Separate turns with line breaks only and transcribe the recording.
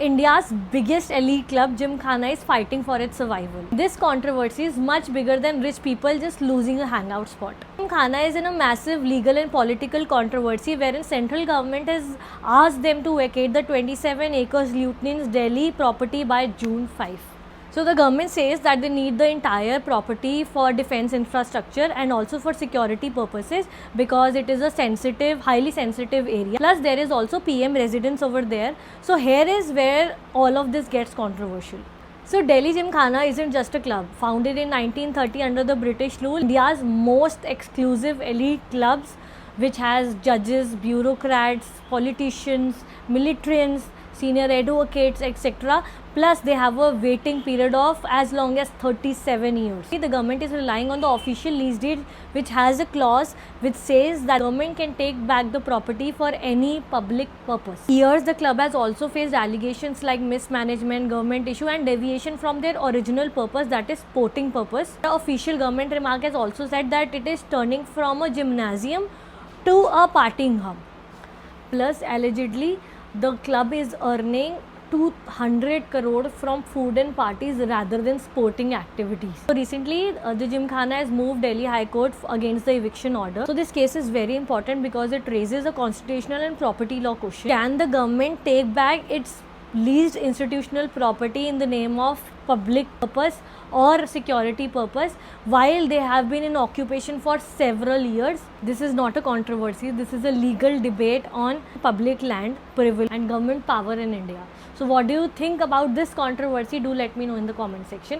India's biggest elite club, Gymkhana, is fighting for its survival. This controversy is much bigger than rich people just losing a hangout spot. Gymkhana is in a massive legal and political controversy wherein central government has asked them to vacate the 27 acres Lutyens Delhi property by June 5. So the government says that they need the entire property for defense infrastructure and also for security purposes because it is a sensitive, highly sensitive area. Plus there is also PM residence over there. So here is where all of this gets controversial. So Delhi Gymkhana isn't just a club. Founded in 1930 under the British rule, India's most exclusive elite clubs which has judges, bureaucrats, politicians, militarians, senior advocates, etc. Plus they have a waiting period of as long as 37 years. The government is relying on the official lease deed which has a clause which says that government can take back the property for any public purpose. Years the club has also faced allegations like mismanagement, government issue and deviation from their original purpose, that is sporting purpose. The official government remark has also said that it is turning from a gymnasium to a partying hub. Plus allegedly the club is earning 200 crore from food and parties rather than sporting activities. So recently the Gymkhana has moved Delhi High Court against the eviction order. So this case is very important because it raises a constitutional and property law question. Can the government take back its leased institutional property in the name of public purpose or security purpose while they have been in occupation for several years? This is not a controversy. This is a legal debate on public land privilege and government power in India. So what do you think about this controversy? Do let me know in the comment section.